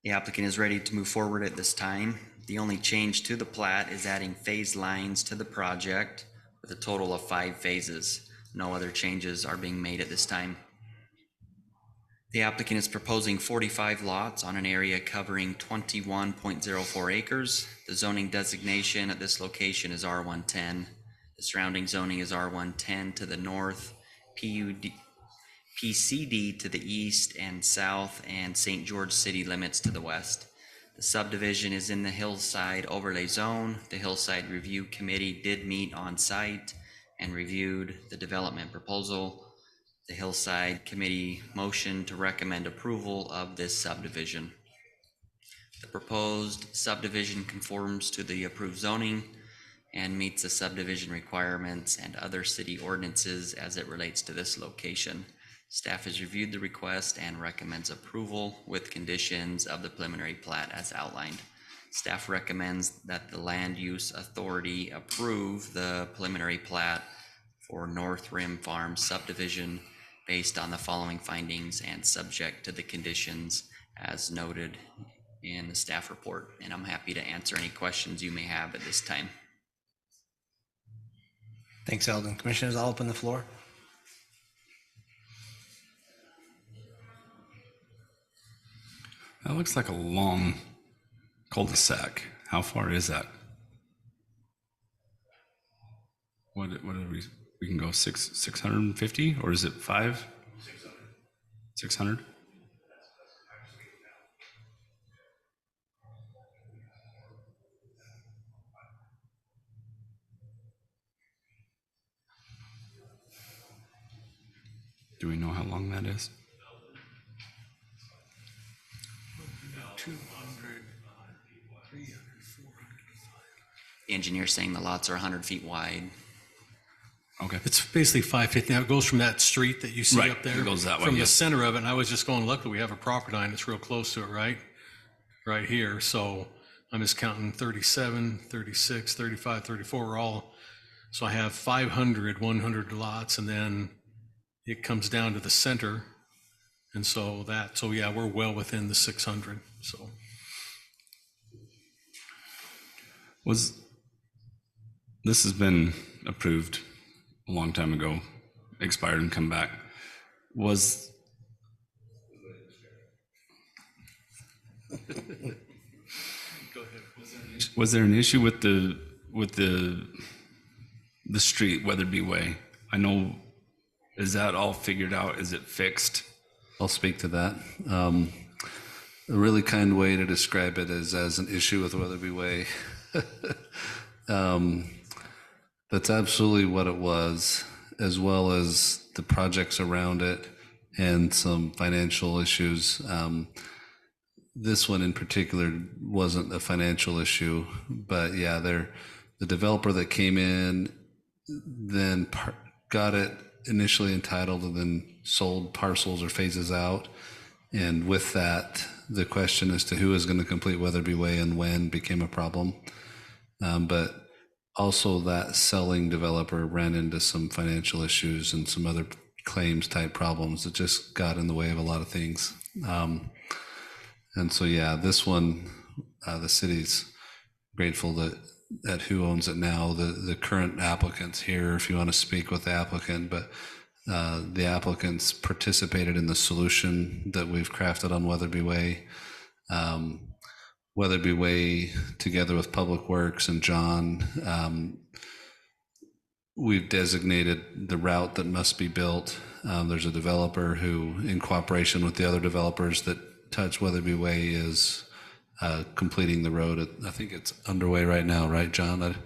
Speaker 7: The applicant is ready to move forward at this time. The only change to the plat is adding phase lines to the project with a total of 5 phases. No other changes are being made at this time. The applicant is proposing 45 lots on an area covering 21.04 acres. The zoning designation at this location is R110. The surrounding zoning is R110 to the north, PCD to the east and south, and St. George City limits to the west. The subdivision is in the Hillside Overlay Zone. The Hillside Review Committee did meet on site and reviewed the development proposal. The Hillside Committee motioned to recommend approval of this subdivision. The proposed subdivision conforms to the approved zoning and meets the subdivision requirements and other city ordinances as it relates to this location. Staff has reviewed the request and recommends approval with conditions of the preliminary plat as outlined. Staff recommends that the Land Use Authority approve the preliminary plat for North Rim Farm subdivision based on the following findings and subject to the conditions as noted in the staff report. And I'm happy to answer any questions you may have at this time.
Speaker 1: Thanks, Eldon. Commissioners, I'll open the floor.
Speaker 6: That looks like a long cul-de-sac. How far is that? What are we can go 650, or is it 5? 600? Do we know how long that is?
Speaker 10: 200, 300, 400.
Speaker 7: The engineer's saying the lots are 100 feet wide.
Speaker 6: Okay.
Speaker 9: It's basically 550. Now it goes from that street that you see
Speaker 6: Right,
Speaker 9: up there.
Speaker 6: it goes that way,
Speaker 9: From the
Speaker 6: yes.
Speaker 9: center of it, and I was just going, luckily we have a property line that's real close to it, right? Right here. So I'm just counting 37, 36, 35, 34 are all. So I have 500, 100 lots, and then it comes down to the center. And so yeah, we're well within the 600, so.
Speaker 6: This has been approved a long time ago, expired and come back. Was there an issue with the street, Weatherby Way? I know, is that all figured out? Is it fixed?
Speaker 8: I'll speak to that. A really kind way to describe it is as an issue with Weatherby Way. That's absolutely what it was, as well as the projects around it and some financial issues. This one in particular wasn't a financial issue, but yeah, the developer that came in then got it initially entitled and then sold parcels or phases out. And with that, the question as to who is going to complete Weatherby Way and when became a problem. But also that selling developer ran into some financial issues and some other claims type problems that just got in the way of a lot of things. And so, yeah, this one, the city's grateful that who owns it now, the current applicants here, if you want to speak with the applicant, but the applicants participated in the solution that we've crafted on Weatherby Way. Weatherby Way, together with Public Works and John, we've designated the route that must be built. There's a developer who, in cooperation with the other developers that touch Weatherby Way, is completing the road. I think it's underway right now, right, John?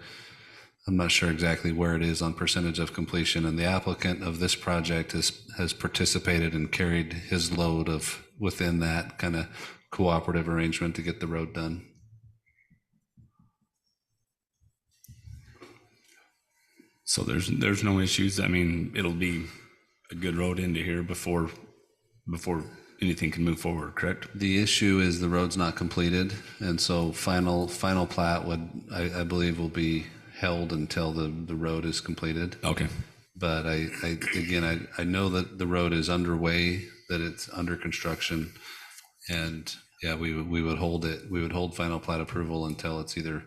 Speaker 8: I'm not sure exactly where it is on percentage of completion, and the applicant of this project has participated and carried his load of within that kind of cooperative arrangement to get the road done.
Speaker 6: So there's no issues. I mean, it'll be a good road into here before anything can move forward, correct?
Speaker 8: The issue is the road's not completed, and so final plat would, I believe, will be held until the road is completed.
Speaker 6: Okay.
Speaker 8: But I know that the road is underway, that it's under construction, and yeah, we would hold it. We would hold final plat approval until it's either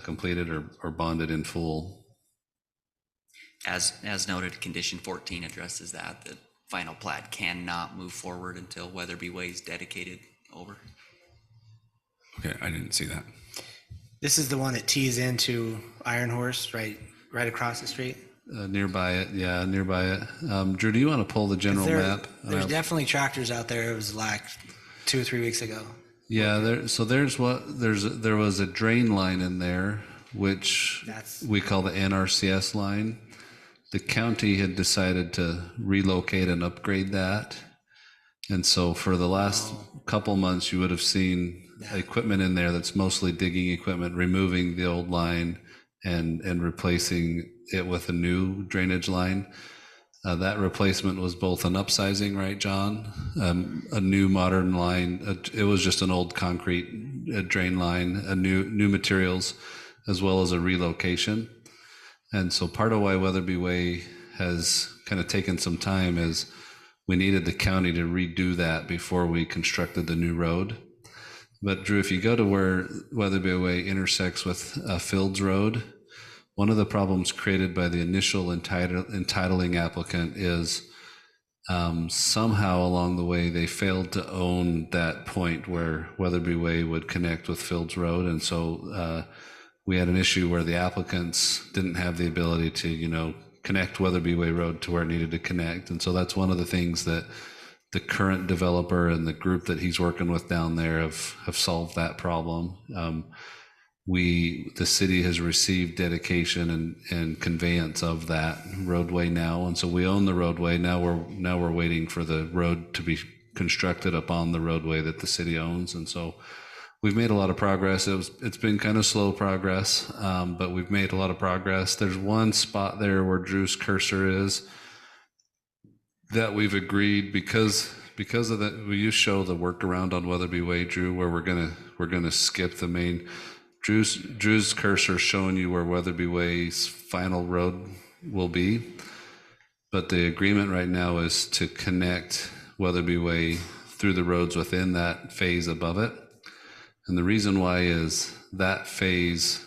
Speaker 8: completed or bonded in full.
Speaker 7: As noted, condition 14 addresses that. The final plat cannot move forward until Weatherby Way is dedicated over.
Speaker 6: Okay, I didn't see that.
Speaker 1: This is the one that tees into Iron Horse, right across the street.
Speaker 8: Nearby it, yeah, nearby it. Drew, do you want to pull the general map?
Speaker 1: There's definitely tractors out there. It was like 2 or 3 weeks ago.
Speaker 8: Yeah, there was a drain line in there, which we call the NRCS line. The county had decided to relocate and upgrade that. And so for the last couple months, you would have seen equipment in there that's mostly digging equipment, removing the old line and replacing it with a new drainage line. That replacement was both an upsizing, right, John? A new modern line. It was just an old concrete drain line, a new materials, as well as a relocation. And so part of why Weatherby Way has kind of taken some time is we needed the county to redo that before we constructed the new road. But Drew, if you go to where Weatherby Way intersects with Fields Road, one of the problems created by the initial entitling applicant is somehow along the way they failed to own that point where Weatherby Way would connect with Fields Road. And so we had an issue where the applicants didn't have the ability to, connect Weatherby Way Road to where it needed to connect. And so that's one of the things that the current developer and the group that he's working with down there have solved that problem. The city has received dedication and conveyance of that roadway now, and so we own the roadway. Now we're waiting for the road to be constructed upon the roadway that the city owns, and so we've made a lot of progress. It's been kind of slow progress, but we've made a lot of progress. There's one spot there where Drew's cursor is that we've agreed because of that. Will you show the workaround on Weatherby Way, Drew, where we're gonna skip the main. Drew's cursor showing you where Weatherby Way's final road will be, but the agreement right now is to connect Weatherby Way through the roads within that phase above it. And the reason why is that phase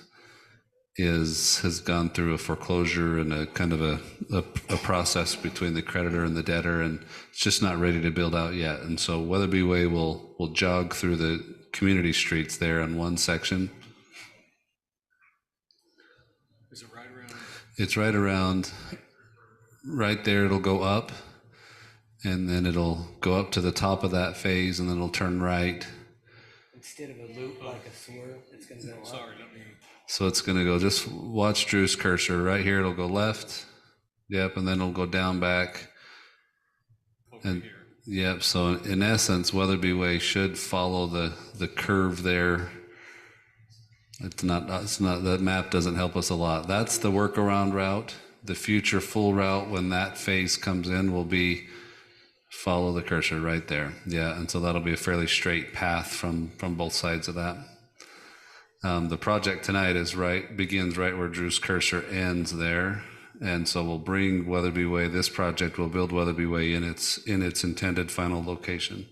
Speaker 8: has gone through a foreclosure and a kind of a process between the creditor and the debtor, and it's just not ready to build out yet. And so Weatherby Way will jog through the community streets there in one section.
Speaker 9: Is it right around?
Speaker 8: It's right around, right there. It'll go up, and then it'll go up to the top of that phase, and then it'll turn right.
Speaker 1: Instead of a loop like a swerve, it's going to go up.
Speaker 9: Sorry, let me.
Speaker 8: So it's going to go, just watch Drew's cursor. Right here, it'll go left. Yep, and then it'll go down back.
Speaker 9: Over here.
Speaker 8: Yep, so in essence, Weatherby Way should follow the curve there. It's not, that map doesn't help us a lot. That's the workaround route. The future full route, when that phase comes in, will be follow the cursor right there. Yeah, and so that'll be a fairly straight path from both sides of that. The project tonight begins right where Drew's cursor ends there. And so we'll bring Weatherby Way, this project will build Weatherby Way in its intended final location.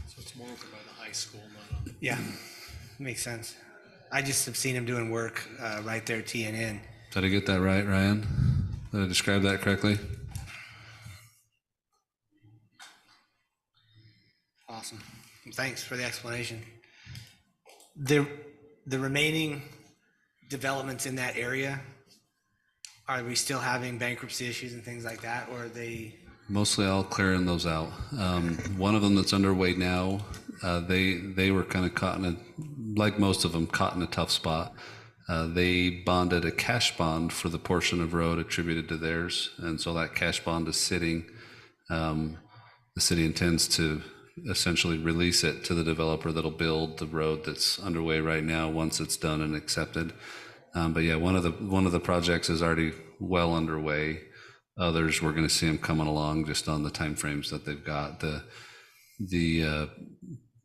Speaker 9: So it's more over by the high school, not on.
Speaker 1: Yeah, makes sense. I just have seen him doing work right there teeing in.
Speaker 8: Did I get that right, Ryan? Did I describe that correctly?
Speaker 1: Awesome. Thanks for the explanation. The remaining developments in that area, are we still having bankruptcy issues and things like that, or are they?
Speaker 8: Mostly all clearing those out. One of them that's underway now, they were kind of caught like most of them, caught in a tough spot. They bonded a cash bond for the portion of road attributed to theirs, and so that cash bond is sitting. The city intends to essentially release it to the developer that'll build the road that's underway right now once it's done and accepted. But yeah, one of the projects is already well underway. Others, we're going to see them coming along just on the timeframes that they've got. The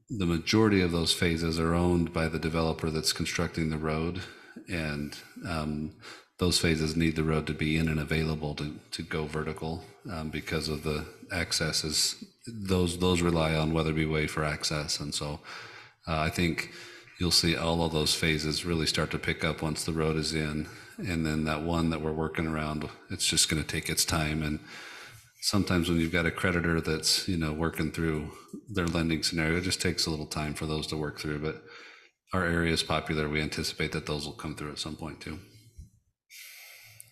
Speaker 8: majority of those phases are owned by the developer that's constructing the road, and those phases need the road to be in and available to go vertical because of the accesses. Those rely on Weatherby Way for access, and so I think you'll see all of those phases really start to pick up once the road is in, and then that one that we're working around, it's just going to take its time. And sometimes when you've got a creditor that's, you know, working through their lending scenario, it just takes a little time for those to work through. But our area is popular. We anticipate that those will come through at some point too.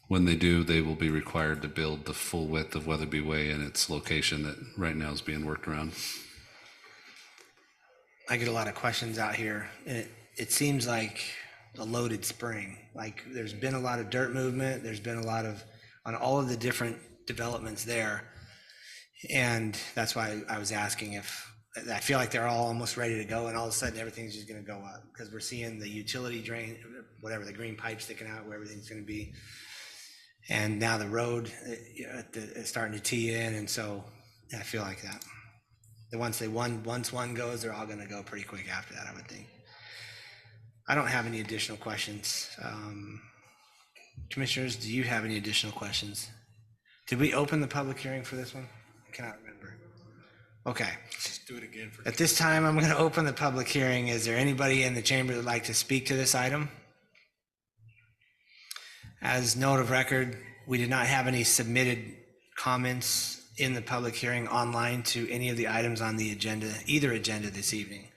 Speaker 8: When they do, they will be required to build the full width of Weatherby Way in its location that right now is being worked around.
Speaker 1: I get a lot of questions out here, and it seems like a loaded spring. Like there's been a lot of dirt movement. There's been a lot of, on all of the different developments there. And that's why I was asking if, I feel like they're all almost ready to go, and all of a sudden everything's just gonna go up because we're seeing the utility drain, whatever, the green pipe sticking out where everything's gonna be. And now the road is starting to tee in, and so I feel like that. Once one goes, they're all going to go pretty quick after that, I would think. I don't have any additional questions. Commissioners, do you have any additional questions? Did we open the public hearing for this one? I cannot remember. Okay.
Speaker 9: Just do it again.
Speaker 1: At this time, I'm going to open the public hearing. Is there anybody in the chamber that would like to speak to this item? As note of record, we did not have any submitted comments in the public hearing online to any of the items on the agenda, either agenda this evening.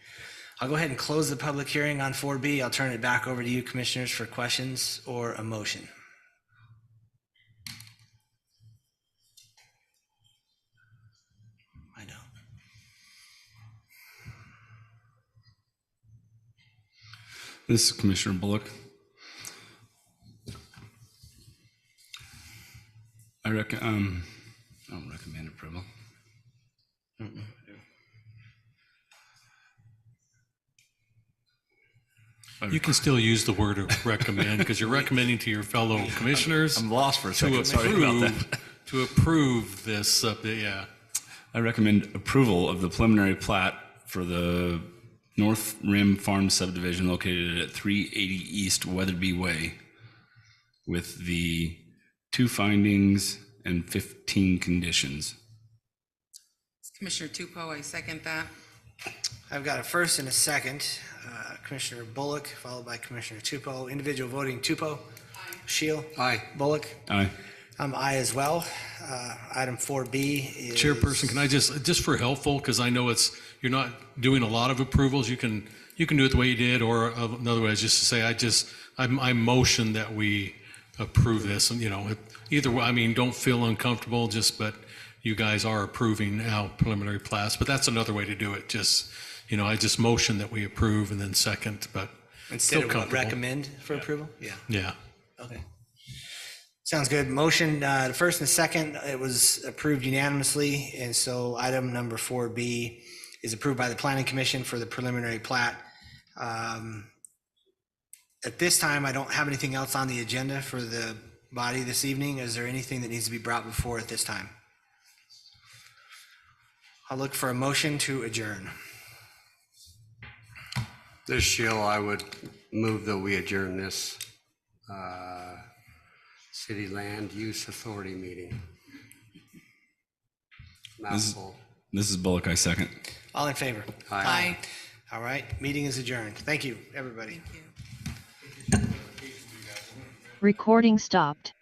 Speaker 1: I'll go ahead and close the public hearing on 4B. I'll turn it back over to you, commissioners, for questions or a motion. I know.
Speaker 6: This is Commissioner Bullock. I don't recommend approval.
Speaker 9: You can still use the word recommend because you're recommending to your fellow commissioners.
Speaker 6: I'm lost for a second. Sorry about that.
Speaker 9: To approve this, yeah.
Speaker 6: I recommend approval of the preliminary plat for the North Rim Farm subdivision located at 380 East Weatherby Way with the 2 findings and 15 conditions.
Speaker 4: Commissioner Tupou, I second that.
Speaker 1: I've got a first and a second. Commissioner Bullock, followed by Commissioner Tupou. Individual voting: Tupou. Aye. Shield.
Speaker 3: Aye.
Speaker 1: Bullock.
Speaker 6: Aye.
Speaker 1: I'm aye as well. Item 4B is...
Speaker 9: Chairperson, can I just for helpful, because I know you're not doing a lot of approvals, you can do it the way you did, or another way is just to say, I motion that we approve this, and either way, I mean, don't feel uncomfortable, but you guys are approving now preliminary plats, but that's another way to do it. I just motion that we approve and then second, but
Speaker 1: Instead
Speaker 9: still
Speaker 1: of
Speaker 9: comfortable.
Speaker 1: recommend for approval? Yeah.
Speaker 9: Yeah.
Speaker 1: Okay. Sounds good. Motion, the first and second, it was approved unanimously, and so item number 4B is approved by the Planning Commission for the preliminary plat. At this time, I don't have anything else on the agenda for the body this evening. Is there anything that needs to be brought before at this time? I'll look for a motion to adjourn.
Speaker 3: This Shield, I would move that we adjourn this City Land Use Authority meeting. Mouthful.
Speaker 6: This is Bullock, I second.
Speaker 1: All in favor?
Speaker 4: Aye.
Speaker 1: All right, meeting is adjourned. Thank you, everybody.
Speaker 4: Thank you.
Speaker 2: Recording stopped.